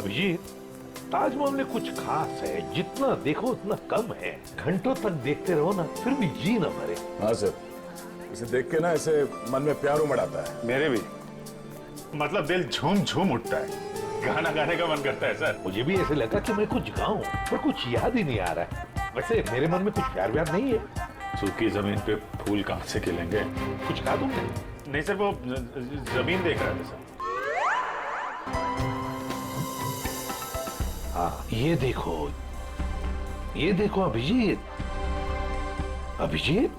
अभिजीत, ताजमहल में कुछ खास है, जितना देखो उतना कम है। घंटों तक देखते रहो ना, फिर भी जी न भरे। हाँ सर, इसे देख के ना ऐसे मन में प्यार उमड़ आता है। मेरे भी, मतलब दिल झूम झूम उठता है, गाना गाने का मन करता है सर। मुझे भी ऐसे लगा कि मैं कुछ गाऊं, पर कुछ याद ही नहीं आ रहा है। वैसे मेरे मन में कुछ प्यार व्यार नहीं है। सूखी जमीन पे फूल कहाँ से खिलेंगे? कुछ गा दूंगा? नहीं सर, वो जमीन देख रहा था सर। हाँ, ये देखो अभिजीत। अभिजीत,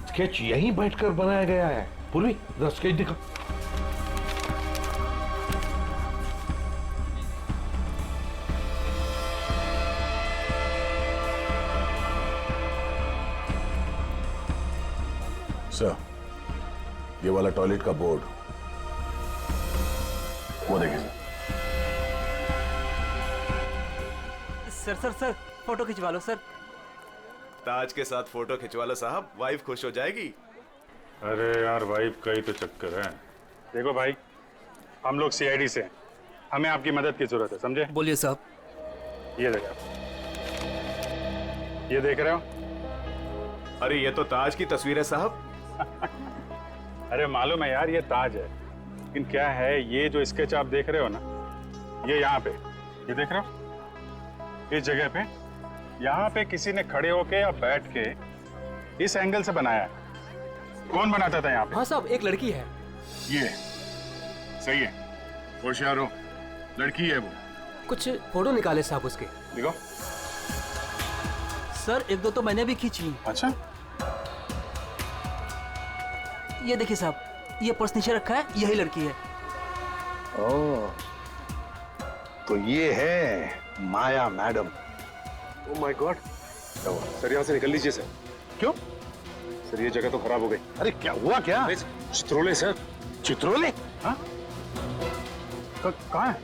स्केच यहीं बैठकर बनाया गया है। पूर्वी, जरा स्केच दिखा। सर, ये वाला टॉयलेट का बोर्ड, वो देखिए सर। सर फोटो खिंचवा लो सर। ताज के साथ फोटो खिंचवा लो साहब, वाइफ खुश हो जाएगी। अरे यार, वाइफ का ही तो चक्कर है। देखो भाई, हम लोग सीआईडी से हैं, हमें आपकी मदद की जरूरत है, समझे? बोलिए साहब। ये देखो, ये देख रहे हो? अरे ये तो ताज की तस्वीर है साहब। अरे मालूम है यार, ये ताज है, लेकिन क्या है, ये जो स्केच आप देख रहे हो ना, ये यहाँ पे, ये देख रहे हो, इस जगह पे, यहाँ पे किसी ने खड़े होके या बैठ के इस एंगल से बनाया है। कौन बनाता था यहाँ पे? हाँ साहब, एक लड़की है। ये सही है, होशियार हो, लड़की है वो। कुछ फोटो निकाले साहब उसके। देखो। सर एक दो तो मैंने भी खींच ली। अच्छा, ये देखिए साहब, ये पर्स नीचे रखा है, यही लड़की है। ओह, तो ये है Maya madam. Oh my god, sir यहाँ से निकल लीजिए सर। क्यों? सर ये जगह तो खराब हो गई। अरे क्या हुआ क्या? चित्रोले सर। चित्रोले? हाँ? कहाँ है?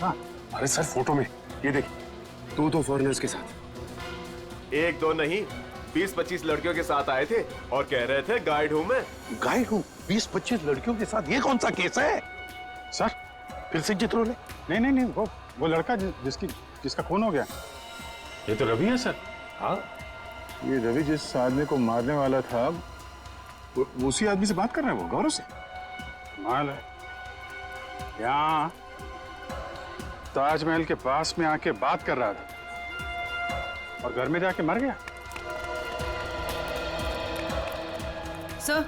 हाँ? अरे सर फोटो में ये देखिए, दो फॉरेनर्स के साथ। एक दो नहीं, 20-25 लड़कियों के साथ आए थे और कह रहे थे गाइड हूं मैं। गाइड हूँ? 20-25 लड़कियों के साथ? ये कौन सा केस है सर? फिर से चित्रोले? नहीं, वो लड़का जिसका खून हो गया। ये तो रवि है सर। हाँ, ये रवि जिस आदमी को मारने वाला था, वो उसी आदमी से बात कर रहा है, वो गौरव से। माल है, यहाँ ताजमहल के पास में आके बात कर रहा था और घर में जाके मर गया। सर,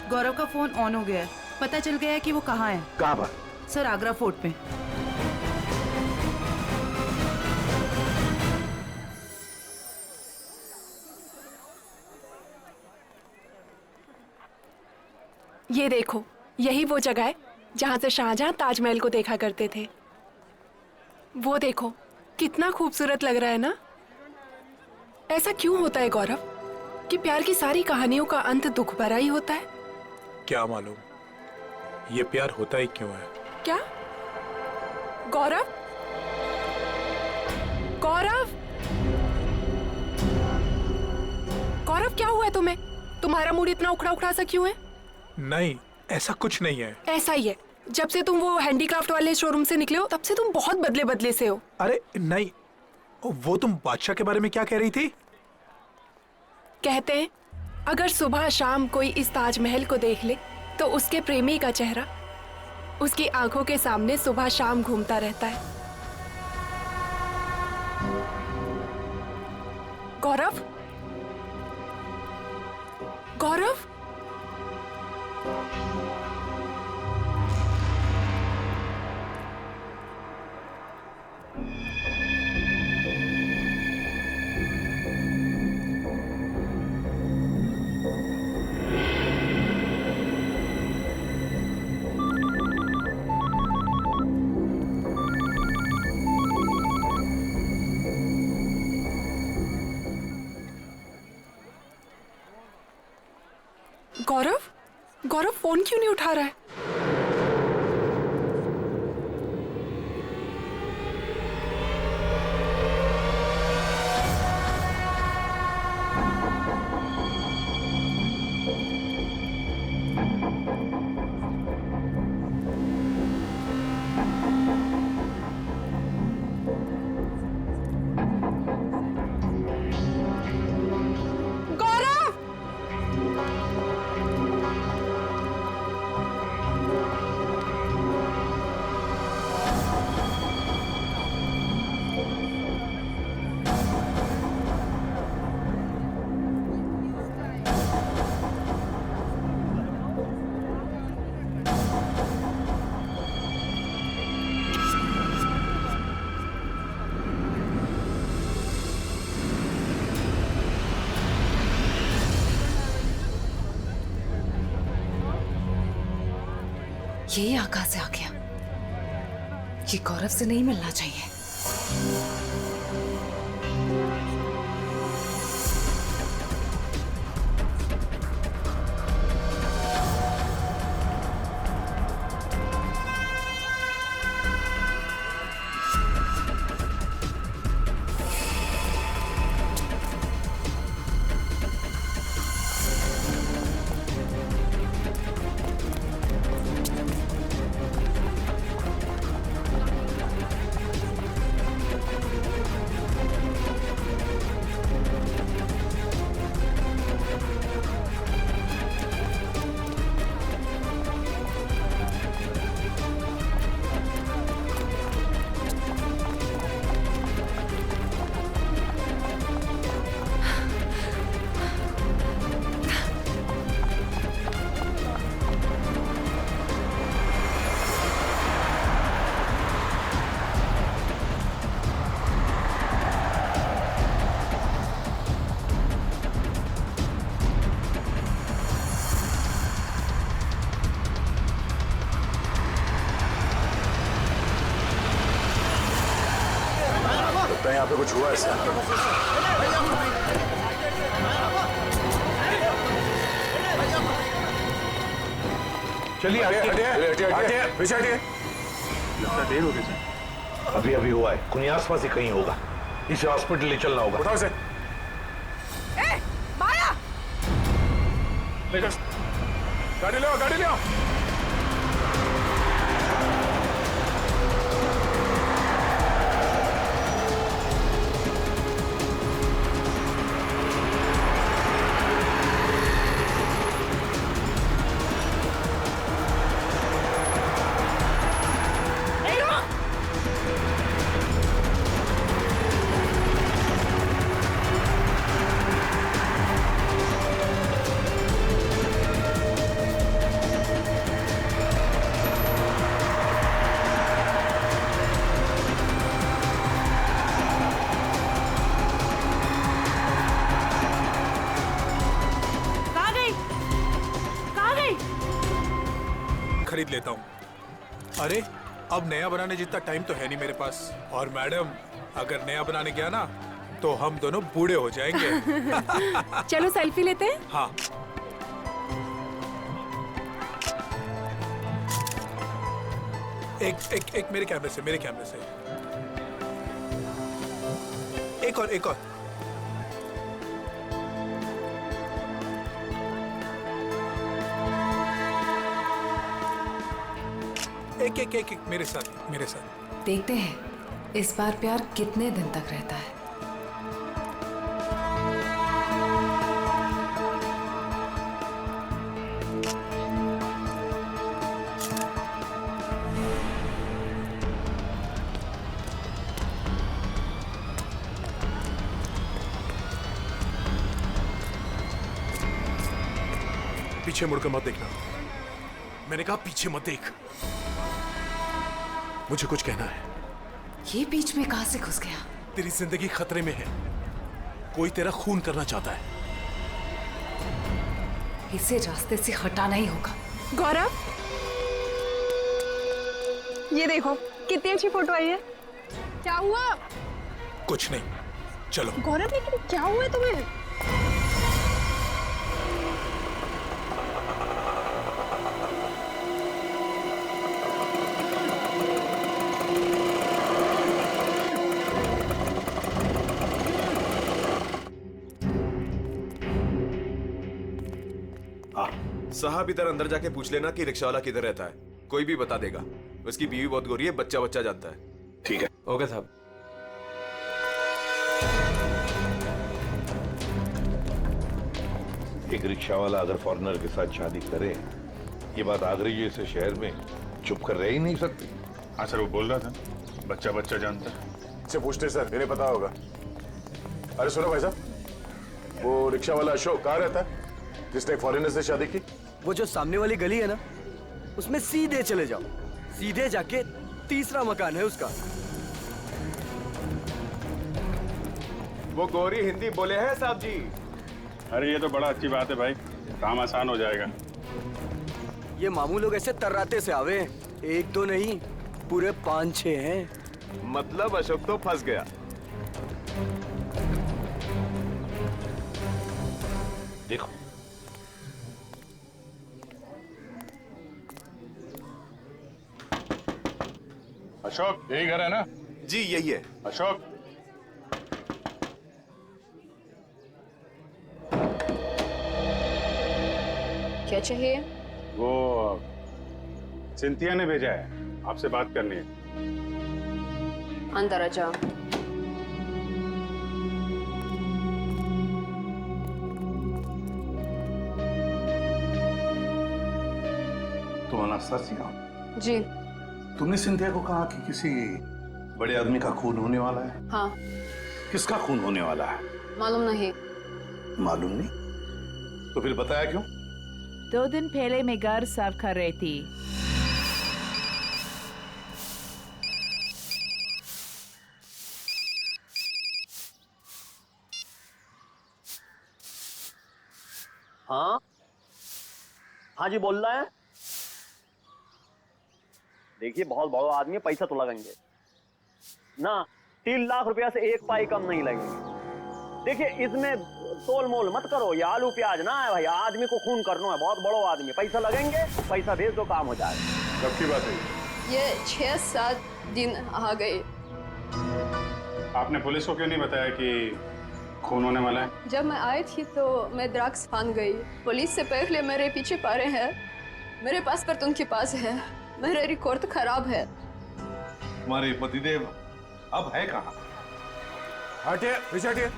गौरव का फोन ऑन हो गया है। पता चल गया है कि वो कहाँ है। कहाँ पर? सर आगरा फोर्ट पे। ये देखो, यही वो जगह है जहाँ से शाहजहां ताजमहल को देखा करते थे। वो देखो, कितना खूबसूरत लग रहा है ना? ऐसा क्यों होता है गौरव कि प्यार की सारी कहानियों का अंत दुख भरा ही होता है? क्या मालूम ये प्यार होता ही क्यों है। क्या? गौरव? गौरव? गौरव, क्या हुआ है तुम्हें? तुम्हारा मूड इतना उखड़ा उखड़ा सा क्यों है? नहीं, ऐसा कुछ नहीं है। ऐसा ही है। जब से तुम वो हैंडीक्राफ्ट वाले शोरूम से निकले हो, तब से तुम बहुत बदले बदले से हो। अरे नहीं, वो तुम बादशाह के बारे में क्या कह रही थी? कहते हैं अगर सुबह शाम कोई इस ताजमहल को देख ले तो उसके प्रेमी का चेहरा उसकी आंखों के सामने सुबह शाम घूमता रहता है। गौरव? गौरव? गौरव? गौरव फोन क्यों नहीं उठा रहा है? ये यहाँ कहाँ से आ गया? ये गौरव से नहीं मिलना चाहिए। लगता है यहाँ पे कुछ हुआ ऐसा। चलिए पीछे हटिए। लगता देर हो गई सर। अभी अभी हुआ है, कहीं आसपास ही कहीं होगा। इसे हॉस्पिटल ले चलना होगा। उठाओ इसे। माया! गाड़ी लो, गाड़ी लो। खरीद लेता हूँ। अरे अब नया बनाने जितना टाइम तो है नहीं मेरे पास। और मैडम अगर नया बनाने गया ना तो हम दोनों बूढ़े हो जाएंगे। चलो सेल्फी लेते हैं। हाँ एक मेरे कैमरे से एक और एक मेरे साथ। देखते हैं इस बार प्यार कितने दिन तक रहता है। पीछे मुड़कर मत देखना। मैंने कहा पीछे मत देख। मुझे कुछ कहना है। ये बीच में कहां से घुस गया? तेरी जिंदगी खतरे में है। कोई तेरा खून करना चाहता है। इसे रास्ते से हटाना ही होगा। गौरव, ये देखो कितनी अच्छी फोटो आई है। क्या हुआ? कुछ नहीं, चलो। गौरव लेकिन क्या हुआ है तुम्हें? साहब इधर अंदर जाके पूछ लेना कि रिक्शा वाला किधर रहता है। कोई भी बता देगा। उसकी बीवी बहुत गोरी है, बच्चा जानता है। ठीक है। ओके साहब। एक रिक्शा वाला अगर फॉरेनर के साथ शादी करे, ये बात आगरे जैसे शहर में चुप कर रह ही नहीं सकती। हाँ सर, वो बोल रहा था बच्चा जानता है। इससे पूछते सर, इन्हें पता होगा। अरे सुनो भाई साहब, वो रिक्शा वाला अशोक कहाँ रहता है जिसने एक फॉरेनर से शादी की? वो जो सामने वाली गली है ना, उसमें सीधे चले जाओ। सीधे जाके तीसरा मकान है उसका। वो गोरी हिंदी बोले हैं साहब जी। अरे ये तो बड़ा अच्छी बात है भाई, काम आसान हो जाएगा। ये मामू लोग ऐसे तर्राते से आवे हैं। एक तो नहीं, पूरे 5-6 हैं। मतलब अशोक तो फंस गया। देखो अशोक, यही घर है ना? जी यही है। अशोक, क्या चाहिए? वो सिंथिया ने भेजा है, आपसे बात करनी है। अंदर आ जाओ। तुम अनास्तासिया हो? जी तुमने सिंथिया को कहा कि किसी बड़े आदमी का खून होने वाला है? हाँ। किसका खून होने वाला है? मालूम नहीं। मालूम नहीं? तो फिर बताया क्यों? 2 दिन पहले मैं घर साफ कर रही थी। हाँ हाँ जी, बोल रहा है। देखिए बहुत बड़ा आदमी है, पैसा तो लगाएंगे ना। 3 लाख रुपया से 1 पाई कम नहीं लगेंगे। देखिए इसमें तोल मोल मत करो, ये आलू प्याज ना है भाई, आदमी को खून करना है, बहुत बड़ो आदमी, पैसा लगेंगे, पैसा भेज दो, काम हो जाएगा। कब की बात है? ये 6-7 दिन आ गए। आपने पुलिस को क्यों नहीं बताया कि खून होने वाला है? जब मैं आई थी तो मैं ड्रग्स फान गई। पुलिस से पहले मेरे पीछे पड़े हैं, मेरे पासपोर्ट उनके पास है, मेरा रिकॉर्ड खराब है। तुम्हारे पतिदेव अब है कहाँ? हटिए, पीछे हटिए।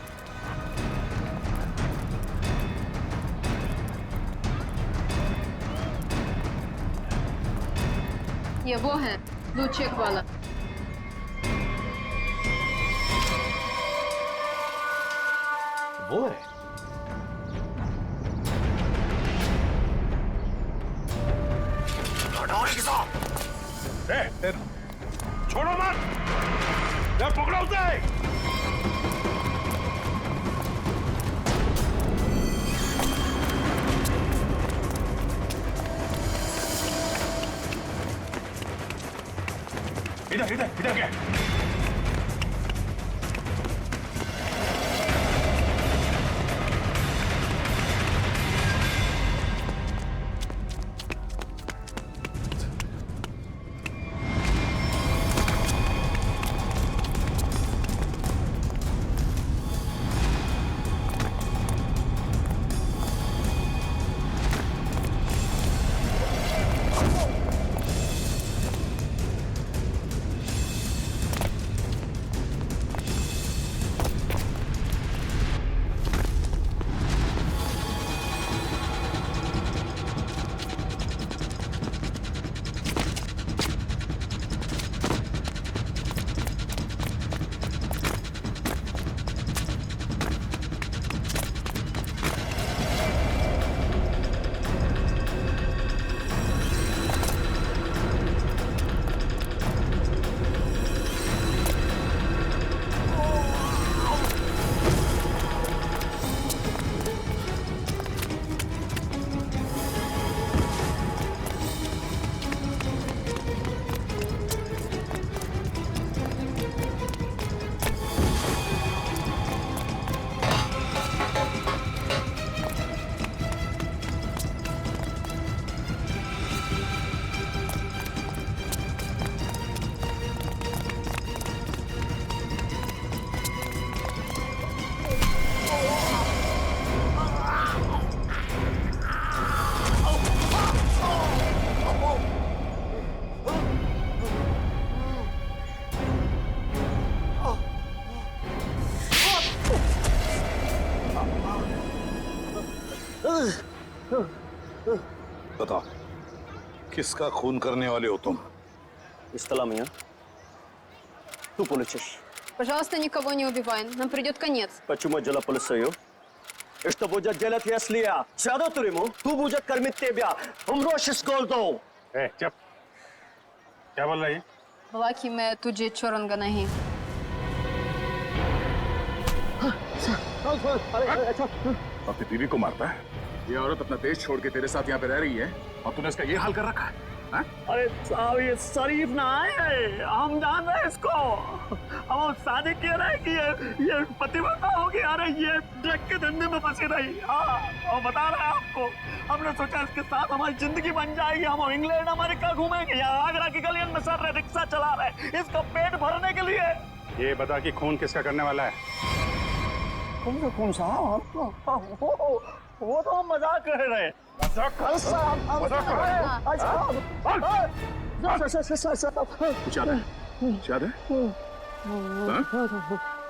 ये वो है ब्लू चेक वाला। वो है। छोड़ो मत, पकड़ो उसे। इधर इधर इधर क्या? बताओ, किसका खून करने वाले हो तुम? Исталамия. Tu получишь. Пожалуйста, никого не убивай, нам придет конец. Почему дело полицию? И что будет делать, если я сяду в тюрьму? Кто будет кормить тебя? Умрешь с голоду. चुप। क्या बोल रही है? बोला कि मैं तुझे छोड़ूंगा नहीं। अपनी बीवी को मारता है? ये औरत अपना देश छोड़ के तेरे साथ यहाँ पे रह रही है और तूने इसका ये हाल कर रखा है, हाँ? अरे साहब ये शरीफ ना है, हम जान रहे हैं इसको। हम शादी किए रहे कि ये पतिव्रता होगी। अरे ये ड्रग के धंधे में फंसी रही। हाँ, और बता रहे हैं आपको, हमने सोचा इसके साथ हमारी जिंदगी बन जाएगी। हम इंग्लैंड अमेरिका घूमेंगे, यहाँ आगरा की गलियन में सर रहे, रिक्शा चला रहे इसका पेट भरने के लिए। ये बता कि खून किसका करने वाला है? कौन साहब? वो तो हम मजाक कर रहे हैं। कुछ याद है? याद है?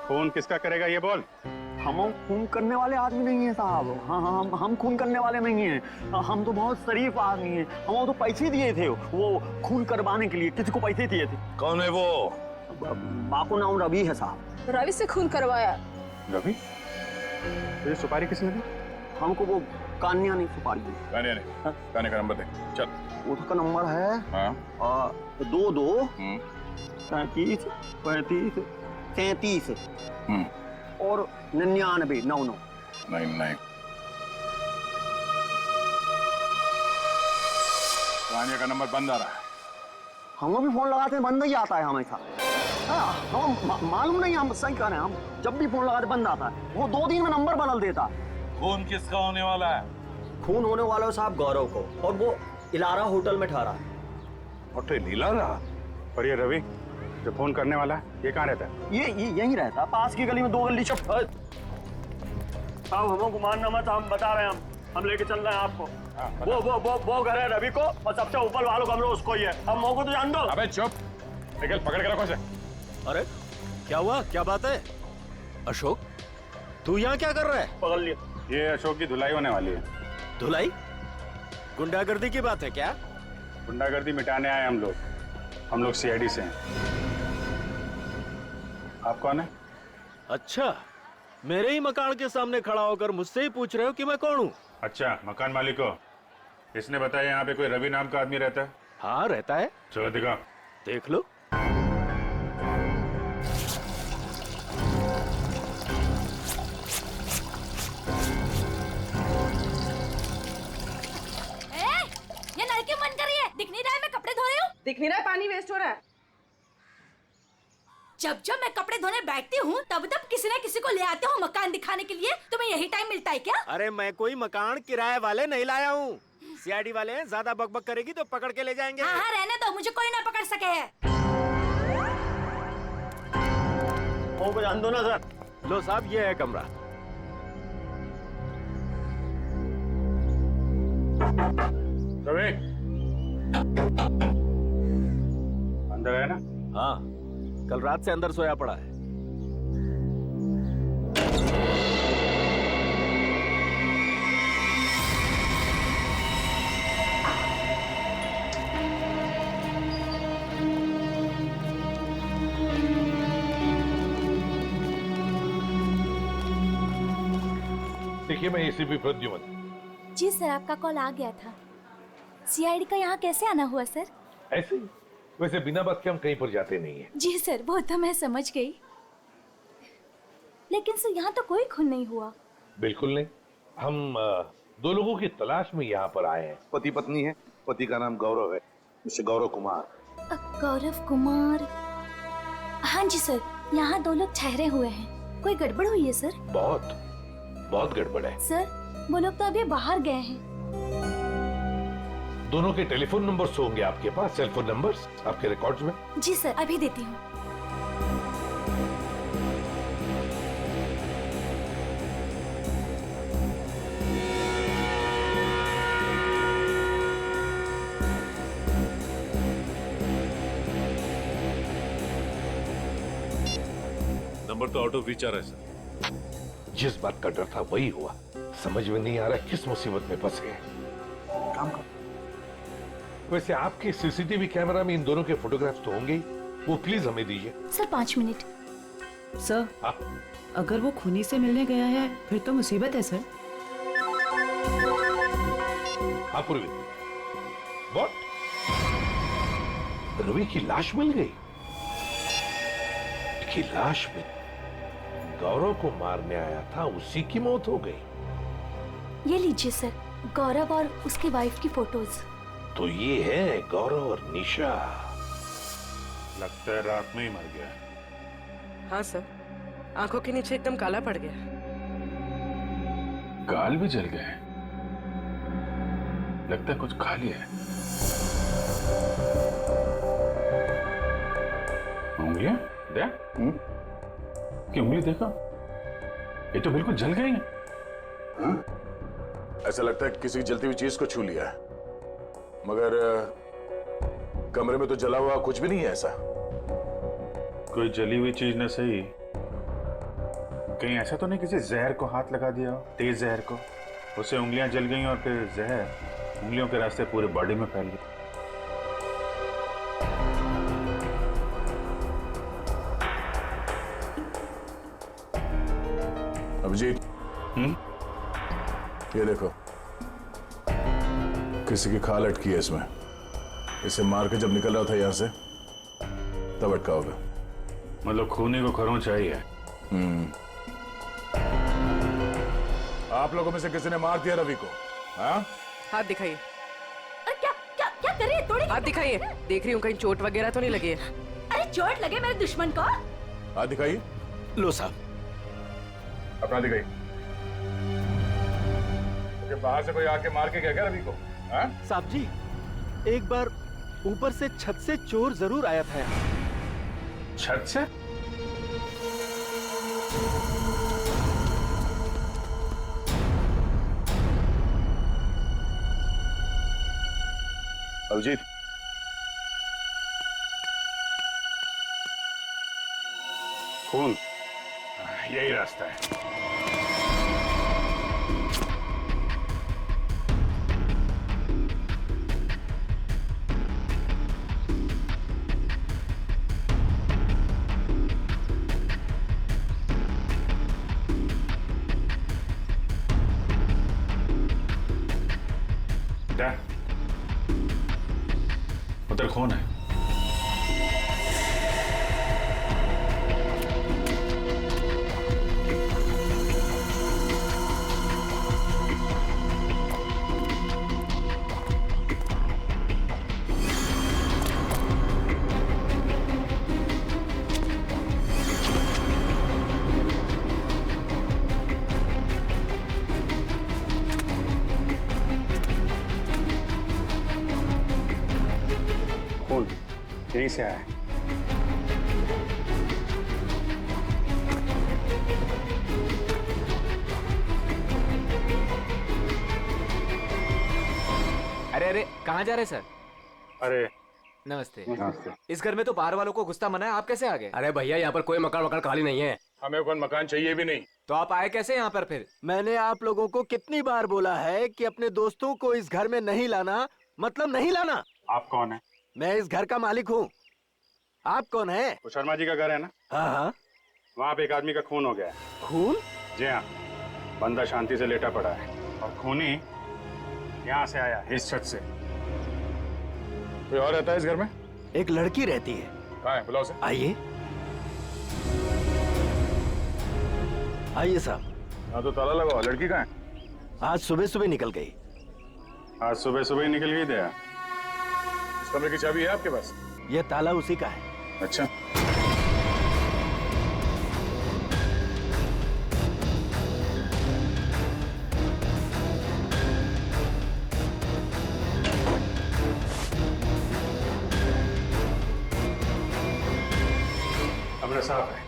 खून किसका करेगा ये बोल। हम खून करने वाले आदमी नहीं है साहब। हाँ, हम खून करने वाले नहीं हैं। हम तो बहुत शरीफ आदमी हैं। हम तो पैसे दिए थे वो खून करवाने के लिए, किसी को पैसे दिए थे। कौन है वो? बापू नाम रवि है साहब। रवि से खून करवाया। रवि? ये सुपारी किसने दी? हमको वो कान्या ने सुपारी दी। कान्या ने? कान्या का नंबर दे, चल। उसका नंबर है 22 35 35 33 और 99 99 99। कान्या का नंबर बंद आ रहा है। हम भी फोन लगाते हैं, बंद ही आता है हमेशा। हम मालूम नहीं, हम सही कह रहे हैं। हम जब भी फोन लगाते बंद आता है। वो 2 दिन में नंबर बदल देता है। खून किसका होने वाला है? खून होने वाला है साहब गौरव को, और वो इलारा होटल में ठहरा है। होटल इलारा? और ये रवि जो फोन करने वाला है, ये कहाँ रहता है? ये यहीं रहता, पास की गली में 2 गली चुप। साहब हमको मानना मत, हम बता रहे हैं। हम लेके चल रहे हैं आपको। वो घर है रवि को, और सबसे ऊपर वालों का उसको ही है। हम मौको तो जान दो। अबे चुप, निकल, पकड़ के रखो इसे। अरे क्या हुआ, क्या बात है? अशोक तू यहाँ क्या कर रहा है? पकड़ लिया। ये अशोक की धुलाई होने वाली है। धुलाई? गुंडागर्दी की बात है क्या? गुंडागर्दी मिटाने आए हम लोग सीआईडी से हैं। आप कौन है? अच्छा, मेरे ही मकान के सामने खड़ा होकर मुझसे ही पूछ रहे हो कि मैं कौन हूँ? अच्छा, मकान मालिक हो। इसने बताया यहाँ पे कोई रवि नाम का आदमी रहता है? हाँ रहता है। चलो दिखा। देख लो। ये नलकी बंद करिए। दिख नहीं रहा है मैं कपड़े धो रही हूँ? दिख नहीं रहा है, पानी वेस्ट हो रहा है। जब जब मैं कपड़े धोने बैठती हूँ तब किसी न किसी को ले आते हो मकान दिखाने के लिए। तुम्हें यही टाइम मिलता है क्या? अरे मैं कोई मकान किराए वाले नहीं लाया हूँ। सीआईडी वाले हैं, ज्यादा बकबक करेगी तो पकड़ के ले जाएंगे। हाँ रहने दो, मुझे कोई ना पकड़ सके है। मौको जान दो ना सर। लो साहब, ये है कमरा। रवि अंदर है ना? हाँ, कल रात से अंदर सोया पड़ा है। देखिए, मैं एसीपी प्रद्युमन। जी सर, आपका कॉल आ गया था। सीआईडी का यहाँ कैसे आना हुआ सर? ऐसे ही, वैसे बिना बात के हम कहीं पर जाते नहीं है। जी सर, वो तो मैं समझ गई, लेकिन सर यहाँ तो कोई खून नहीं हुआ। बिल्कुल नहीं। हम 2 लोगों की तलाश में यहाँ पर आए हैं। पति पत्नी है। पति का नाम गौरव है, मिस्टर गौरव कुमार। गौरव कुमार? हाँ जी सर, यहाँ 2 लोग ठहरे हुए हैं। कोई गड़बड़ हुई है सर? बहुत गड़बड़ है सर। वो लोग तो अभी बाहर गए हैं। दोनों के टेलीफोन नंबर्स होंगे आपके पास, सेलफोन नंबर्स आपके रिकॉर्ड्स में? जी सर, अभी देती हूँ। नंबर तो आउट ऑफ रीच आ रहा है सर। जिस बात का डर था वही हुआ। समझ में नहीं आ रहा किस मुसीबत में फंसे हैं। काम कर। वैसे आपके सीसीटीवी कैमरा में इन दोनों के फोटोग्राफ्स तो होंगे ही, वो प्लीज हमें दीजिए। Sir 5 minute. सर, अगर वो खूनी से मिलने गया है फिर तो मुसीबत है सर। हाँ पूर्वी, व्हाट? रवि की लाश मिल गई? की लाश में गौरव को मारने आया था, उसी की मौत हो गई। ये लीजिए सर, गौरव और उसकी वाइफ की फोटोज। तो ये है गौरव और निशा। लगता है रात में ही मर गया। हाँ सर, आंखों के नीचे एकदम काला पड़ गया। गाल भी जल गए। लगता है कुछ खा लिया है। उंगलियां देख, कि उंगली देखो, ये तो बिल्कुल जल गई है। ऐसा लगता है कि किसी जलती हुई चीज को छू लिया है, मगर कमरे में तो जला हुआ कुछ भी नहीं है। ऐसा कोई जली हुई चीज न सही, कहीं ऐसा तो नहीं किसी जहर को हाथ लगा दिया हो, तेज जहर को, उससे उंगलियां जल गई और फिर जहर उंगलियों के रास्ते पूरे बॉडी में फैल गया। अभिजीत, ये देखो, किसी की खाल अटकी है इसमें। इसे मार के जब निकल रहा था यहां से तब अटका होगा। मतलब खूनी को खरोंच चाहिए। आप लोगों में से किसी ने मार दिया रवि को? हाँ? हाथ दिखाइए। क्या क्या क्या कर रही है? तोड़ी। हाथ दिखाइए, देख रही हूँ कहीं चोट वगैरह तो नहीं लगी है। अरे चोट लगे मेरे दुश्मन को? हाथ दिखाइए। लो साहब, अपना दिखाइए। तो बाहर से कोई आके मार के गया क्या रवि को? हाँ? साहब जी, एक बार ऊपर से छत से चोर जरूर आया था। छत से? अभिजीत, खून, यही रास्ता है। उधर खून है। यहीं से आया है। अरे अरे, कहाँ जा रहे सर? अरे नमस्ते। नमस्ते। इस घर में तो बाहर वालों को घुसता मना है, आप कैसे आ गए? अरे भैया, यहाँ पर कोई मकान खाली नहीं है। हमें कोई मकान चाहिए भी नहीं। तो आप आए कैसे यहाँ पर फिर? मैंने आप लोगों को कितनी बार बोला है कि अपने दोस्तों को इस घर में नहीं लाना, मतलब नहीं लाना। आप कौन है? मैं इस घर का मालिक हूँ। आप कौन है? वो शर्मा जी का घर है ना? हाँ हाँ। वहाँ पे एक आदमी का खून हो गया है। खून? जी हाँ, बंदा शांति से लेटा पड़ा है और खूनी यहाँ से आया, इस छत से। कोई और रहता है इस घर में? एक लड़की रहती है। कहाँ है? बुलाओ उसे। आइए आइए साहब। हाँ तो ताला लगाओ। लड़की कहाँ है? आज सुबह सुबह निकल गई। आज सुबह सुबह ही निकल गई दया। इस कमरे की चाबी है आपके पास? ये ताला उसी का है। अच्छा, कमरा साफ है,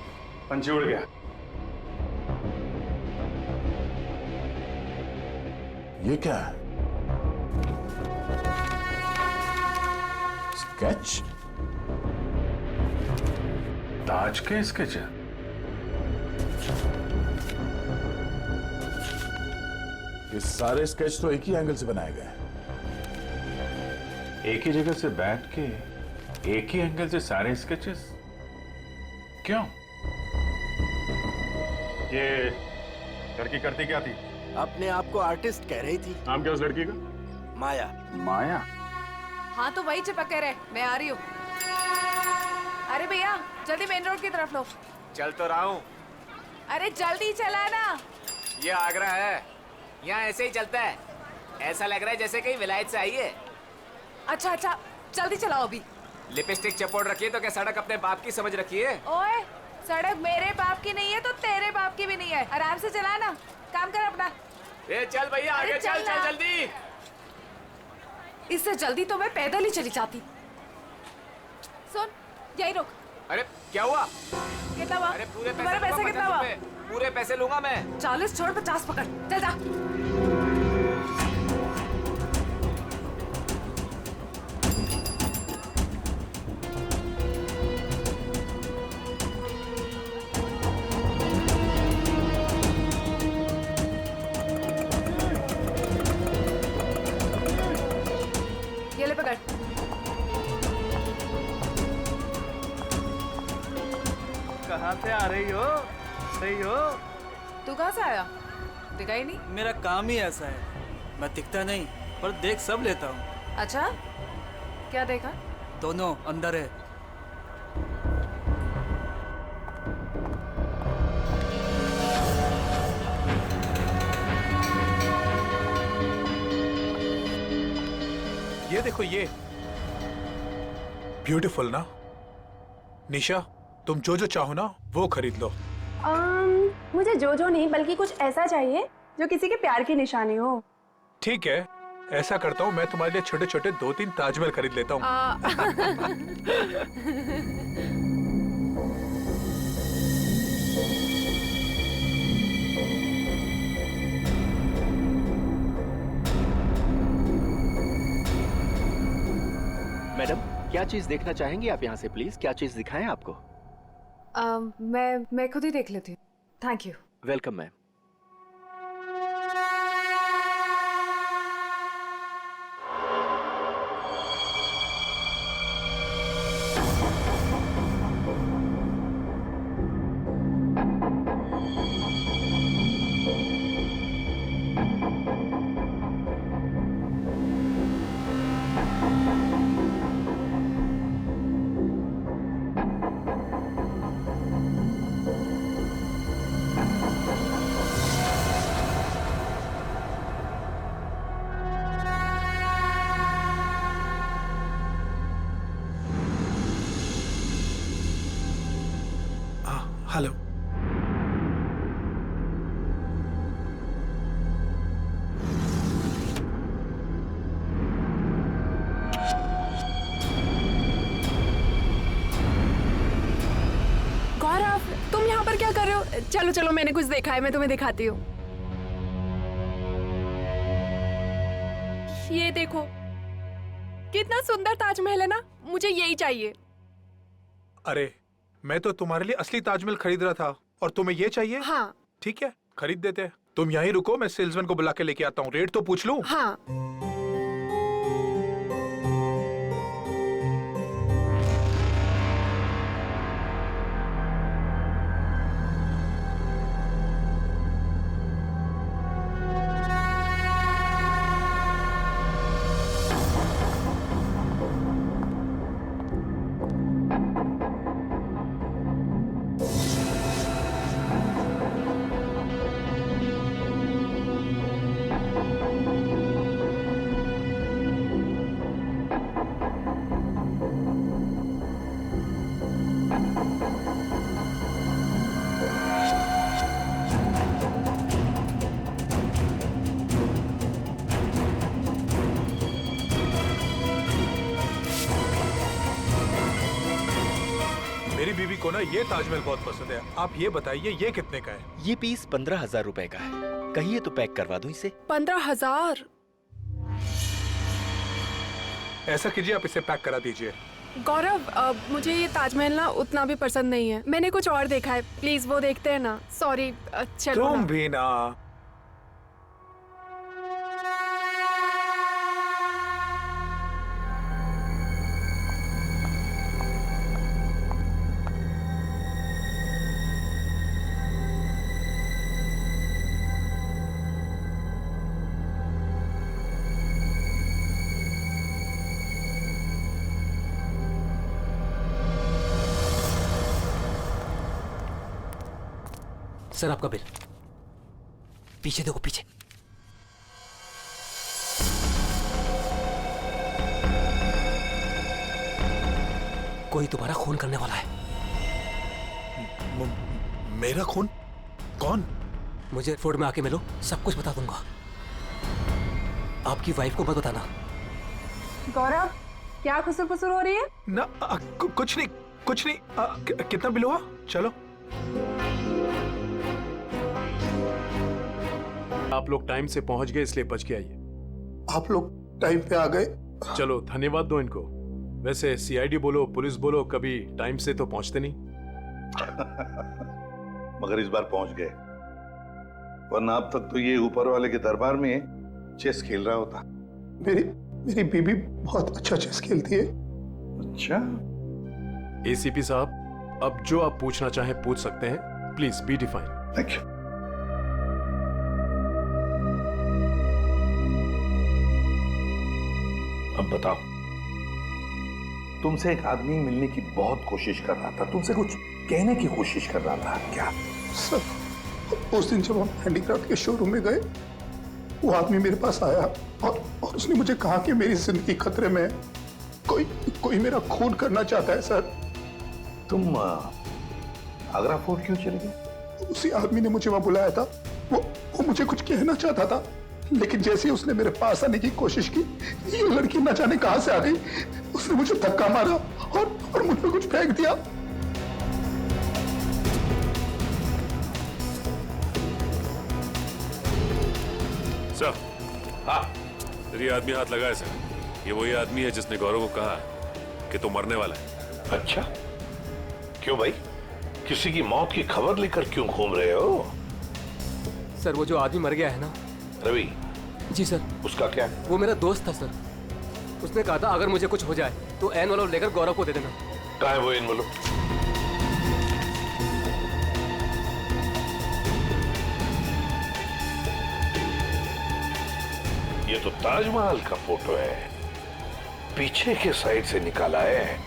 पंछी उड़ गया। ये क्या है? स्केच? ताज के स्केच है। ये सारे स्केच तो एक ही एंगल से बनाए गए हैं। एक ही जगह से बैठ के एक ही एंगल से सारे स्केचेस क्यों? ये लड़की करती क्या थी? अपने आप को आर्टिस्ट कह रही थी। नाम क्या उस लड़की का? माया। माया? हाँ तो वही चिपके रहे, मैं आ रही हूँ। अरे भैया जल्दी मेन रोड की तरफ लो। चल तो रहा हूँ। अरे जल्दी चलाना। ये आगरा है। यहाँ ऐसे ही चलता है। ऐसा लग रहा है जैसे कहीं विलायत से आई है। अच्छा अच्छा, जल्दी चलाओ अभी। लिपस्टिक चपोड़ रखी है तो क्या सड़क अपने बाप की समझ रखी है? ओए, सड़क मेरे बाप की नहीं है तो तेरे बाप की भी नहीं है। आराम से चला ना, काम कर अपना। ए चल भैया आगे चल चल जल्दी। इससे जल्दी तो मैं पैदल ही चली जाती। सुन, यही रुक। अरे क्या हुआ? कितना हुआ? अरे पूरे तुम्हारे पैसे कितना हुआ? पूरे पैसे लूंगा मैं। 40 छोड़ 50 पकड़, चल जा। ये ले पकड़। कहाँ से आ रही हो? तू कहाँ से आया? दिखा ही नहीं। मेरा काम ही ऐसा है, मैं दिखता नहीं पर देख सब लेता हूँ। अच्छा, क्या देखा? दोनों अंदर है। ये देखो ये ब्यूटीफुल ना। निशा, तुम जो जो चाहो ना वो खरीद लो। मुझे जो नहीं बल्कि कुछ ऐसा चाहिए जो किसी के प्यार की निशानी हो। ठीक है, ऐसा करता हूँ, मैं तुम्हारे लिए छोटे छोटे 2-3 ताजमहल खरीद लेता हूँ। मैडम, क्या चीज देखना चाहेंगी आप यहाँ से? प्लीज, क्या चीज दिखाएं आपको? मैं खुद ही देख लेती हूँ। Thank you. Welcome ma'am. Hello. Gaurav, तुम यहाँ पर क्या कर रहे हो? चलो चलो, मैंने कुछ देखा है, मैं तुम्हें दिखाती हूँ। ये देखो, कितना सुंदर ताजमहल है ना। मुझे यही चाहिए। अरे, मैं तो तुम्हारे लिए असली ताजमहल खरीद रहा था और तुम्हें ये चाहिए? हाँ। ठीक है, खरीद देते हैं। तुम यहीं रुको, मैं सेल्समैन को बुला के लेके आता हूँ। रेट तो पूछ लूं? हाँ। मेरी बीवी को ना ये ताजमहल बहुत पसंद है। आप ये बताइए ये कितने का है? ये पीस 15,000 रुपए का है। कहिए तो पैक करवा दूं इसे। 15,000? ऐसा कीजिए, आप इसे पैक करा दीजिए। गौरव, मुझे ये ताजमहल ना उतना भी पसंद नहीं है। मैंने कुछ और देखा है, प्लीज वो देखते हैं ना। सॉरी, चलो तुम ना। भी ना। सर आपका बिल। पीछे देखो, पीछे। कोई तुम्हारा खून करने वाला है। मेरा खून? कौन? मुझे फोर्ड में आके मिलो, सब कुछ बता दूंगा। आपकी वाइफ को मत बताना। गौरव, क्या खुसुर फुसुर हो रही है? ना कुछ नहीं, कुछ नहीं। कितना बिल हुआ? चलो। आप लोग टाइम से पहुंच गए इसलिए बच के आइए। आप लोग टाइम पे आ गए। चलो धन्यवाद दो इनको। वैसे सीआईडी बोलो पुलिस बोलो, कभी टाइम से तो पहुंचते नहीं। मगर इस बार पहुंच गए, वरना अब तक तो ये ऊपर वाले के दरबार में चेस खेल रहा होता। मेरी बीबी बहुत अच्छा चेस खेलती है। अच्छा। एसीपी साहब, अब जो आप पूछना चाहें पूछ सकते हैं। Please be define. Thank you. अब बताओ, तुमसे एक आदमी मिलने की बहुत कोशिश कर रहा था, तुमसे कुछ कहने की कोशिश कर रहा था क्या? सर, उस दिन जब हम हैंडीक्राफ्ट के शोरूम में गए, वो आदमी मेरे पास आया और उसने मुझे कहा कि मेरी जिंदगी खतरे में है। कोई मेरा खून करना चाहता है सर। तुम आगरा फोर्ट क्यों चले गए? उसी आदमी ने मुझे वहां बुलाया था। वो मुझे कुछ कहना चाहता था, लेकिन जैसे ही उसने मेरे पास आने की कोशिश की, ये लड़की न जाने कहां से आ गई। उसने मुझे धक्का मारा और मुझ पे कुछ फेंक दिया। सर, हाँ, ये आदमी हाथ लगाए सर। ये वही आदमी है जिसने गौरव को कहा कि तू मरने वाला है। अच्छा, क्यों भाई? किसी की मौत की खबर लेकर क्यों घूम रहे हो? सर, वो जो आदमी मर गया है ना, रवि। जी सर। उसका क्या? वो मेरा दोस्त था सर। उसने कहा था अगर मुझे कुछ हो जाए तो एनवेलप लेकर गौरव को दे देना। कहाँ है वो एनवेलप? ये तो ताजमहल का फोटो है, पीछे के साइड से निकाला है,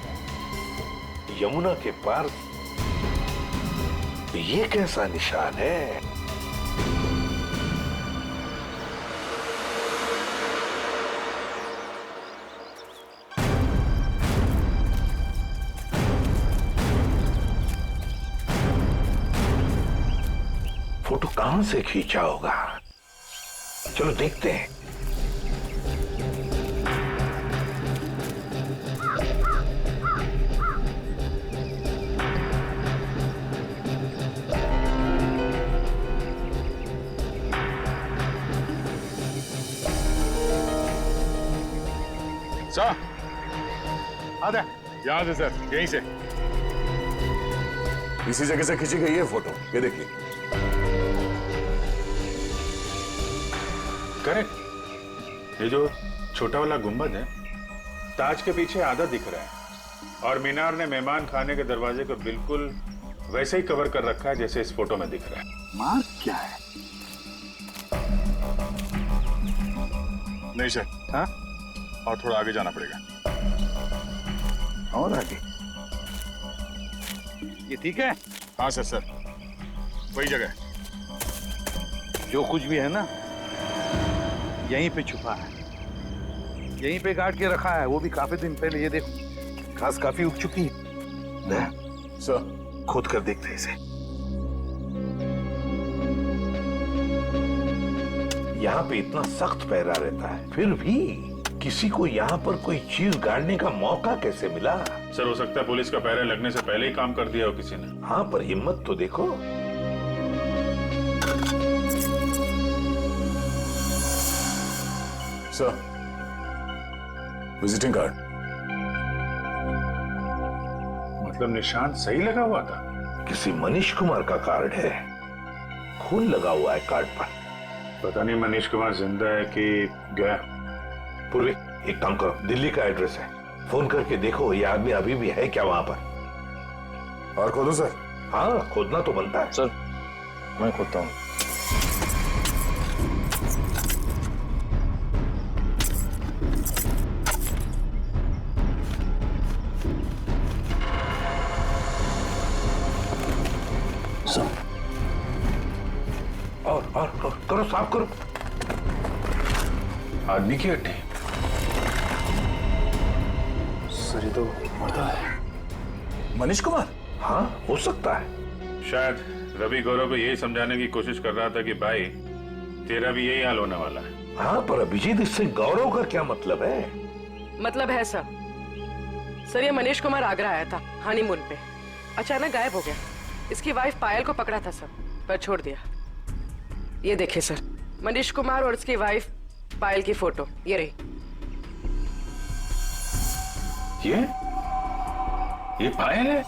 यमुना के पार। ये कैसा निशान है? फोटो कहां से खींचा होगा? चलो देखते हैं। सर, आधा यहाँ से सर, यहीं से। इसी जगह से खींची गई है फोटो, ये देखिए। करेक्ट। ये जो छोटा वाला गुंबद है, ताज के पीछे आधा दिख रहा है और मीनार ने मेहमान खाने के दरवाजे को बिल्कुल वैसे ही कवर कर रखा है जैसे इस फोटो में दिख रहा है। मार्क क्या है? नहीं सर। हाँ? और थोड़ा आगे जाना पड़ेगा। और आगे? ये ठीक है? हाँ सर, वही जगह। जो कुछ भी है ना, यहीं पे छुपा है, यहीं पे गाड़ के रखा है, वो भी काफी दिन पहले। ये देखो, घास काफी उग चुकी है। सर, खोद कर देखते हैं इसे। यहाँ पे इतना सख्त पहरा रहता है, फिर भी किसी को यहाँ पर कोई चीज गाड़ने का मौका कैसे मिला? सर, हो सकता है पुलिस का पहरा लगने से पहले ही काम कर दिया हो किसी ने। हाँ, पर हिम्मत तो देखो। Sir, visiting card. मतलब निशान सही लगा हुआ था? किसी मनीष कुमार का कार्ड है, खून लगा हुआ है कार्ड पर। पता नहीं मनीष कुमार जिंदा है कि गया। पूर्वी, एक काम करो, दिल्ली का एड्रेस है, फोन करके देखो ये आदमी अभी भी है क्या वहां पर। और खोदो सर? हाँ, खोदना तो बनता है। सर, मैं खोदता हूँ। और करो, साफ करो। आदमी की हड्डी। सर, ये तो मर्दा है। मनीष कुमार? हाँ, हो सकता है। शायद रवि गौरव को यही समझाने की कोशिश कर रहा था कि भाई तेरा भी यही हाल होने वाला है। हाँ, पर अभिजीत इससे गौरव का क्या मतलब है? मतलब है सर, ये मनीष कुमार आगरा आया था हनीमून पे, अचानक गायब हो गया। इसकी वाइफ पायल को पकड़ा था सर, पर छोड़ दिया। ये देखिए सर, मनीष कुमार और उसकी वाइफ पायल की फोटो ये रही। ये पायल है?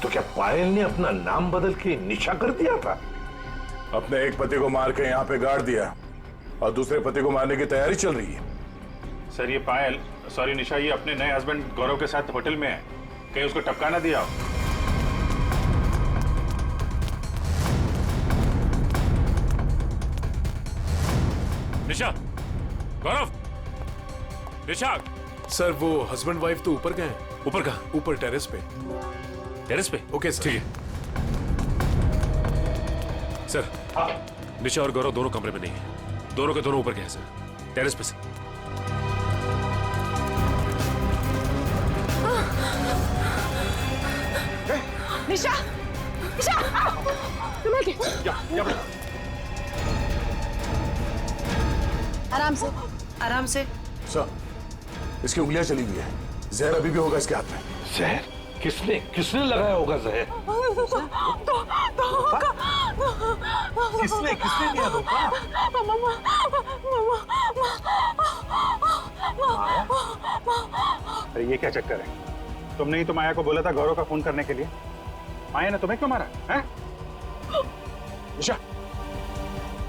तो क्या पायल ने अपना नाम बदल के निशा कर दिया था? अपने एक पति को मार के यहाँ पे गाड़ दिया और दूसरे पति को मारने की तैयारी चल रही है। सर ये पायल, सॉरी निशा, ये अपने नए हस्बैंड गौरव के साथ होटल में है, कहीं उसको टपका ना दिया हो। निशा, गौरव, निशा। सर वो हस्बैंड वाइफ तो ऊपर गए हैं। ऊपर कहाँ? ऊपर टेरेस पे। टेरेस पे? Okay sir. ठीक है सर। निशा और गौरव दोनों कमरे में नहीं है, दोनों के दोनों ऊपर गए हैं सर, टेरेस पे से। निशा, निशा, संभल के। आराम से, आराम से। सर, इसकी उंगलियां चली हुई है, जहर अभी भी होगा इसके हाथ में। जहर? किसने लगाया होगा जहर? किसने दिया धोखा? अरे ये क्या चक्कर है? तुमने ही तो माया को बोला था गौरव का फोन करने के लिए। माया ने तुम्हें क्यों मारा है? निशा,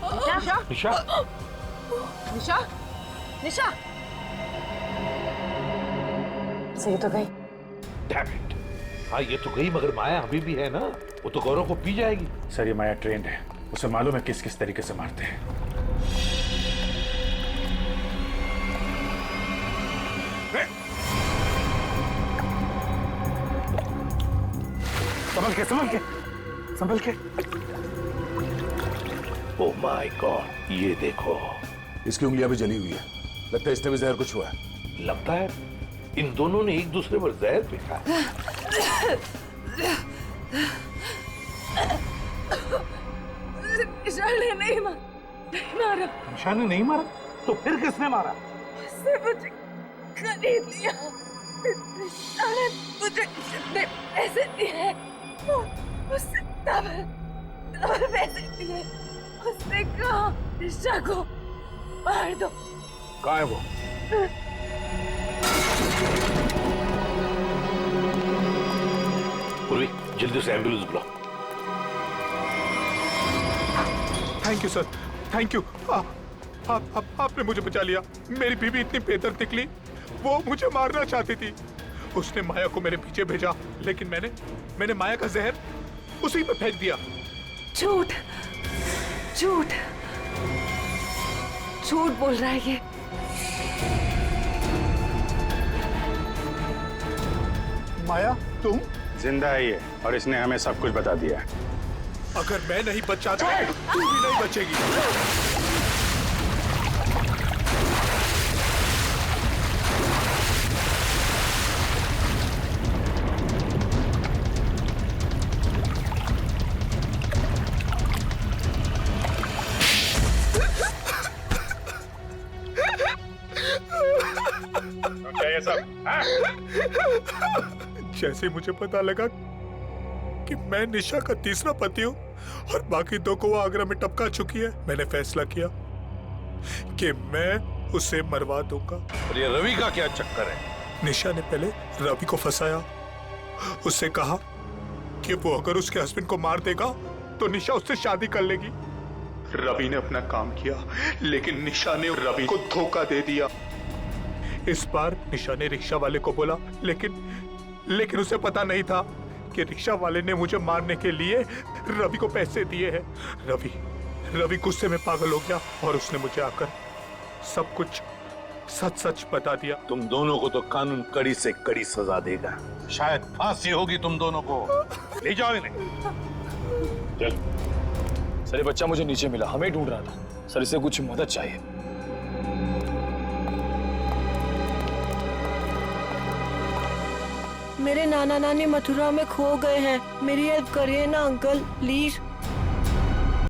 निशा, निशा, निशा, निशा। सही तो गई। Damn it. हाँ ये तो गई, मगर माया अभी भी है ना, वो तो गौरव को पी जाएगी। सर ये माया ट्रेंड है, उसे मालूम है किस किस तरीके से मारते हैं। संभल के, संभल के, संभल के। ओह माय गॉड, ये देखो। इसकी उंगलियां भी जली हुई है, लगता है इसने भी जहर कुछ हुआ है। लगता है इन दोनों ने एक दूसरे पर जहर फेंका है। निशा ने नहीं मारा। निशा ने नहीं मारा? तो फिर किसने मारा? उसने मुझे खरीद लिया। निशा ने मुझे जितने पैसे दिए उससे डबल पैसे दिए। उसने कहा निशा को मार दो। कहाँ है वो? पूर्वी, जल्दी से एम्बुलेंस बुलाओ। Thank you sir, thank you. आपने मुझे बचा लिया। मेरी बीवी इतनी बेदर्द निकली, वो मुझे मारना चाहती थी। उसने माया को मेरे पीछे भेजा, लेकिन मैंने माया का जहर उसी पे फेंक दिया। झूठ, झूठ, झूठ बोल रहा है ये। माया, तुम? जिंदा है ये, और इसने हमें सब कुछ बता दिया है। अगर मैं नहीं बचा तो तू भी नहीं बचेगी। क्या ये सब? जैसे मुझे पता लगा कि मैं निशा का तीसरा पति हूँ और बाकी दो को वो आगरा में टपका चुकी है, मैंने फैसला किया कि मैं उसे मरवा दूंगा। और ये रवि का क्या चक्कर है? निशा ने पहले रवि को फंसाया, उससे कहा कि वो अगर उसके हस्बैंड को मार देगा तो निशा उससे शादी कर लेगी। रवि ने अपना काम किया, लेकिन निशा ने रवि को धोखा दे दिया। इस बार निशा ने रिक्शा वाले को बोला, लेकिन उसे पता नहीं था कि रिक्शा वाले ने मुझे मारने के लिए रवि को पैसे दिए हैं। रवि गुस्से में पागल हो गया और उसने मुझे आकर सब कुछ सच बता दिया। तुम दोनों को तो कानून कड़ी से कड़ी सजा देगा, शायद फांसी होगी तुम दोनों को। ले जाओ इन्हें। चल। सर ये बच्चा मुझे नीचे मिला, हमें ढूंढ रहा था। सर इसे कुछ मदद चाहिए। मेरे नाना नानी मथुरा में खो गए हैं, मेरी हेल्प करिए ना अंकल प्लीज।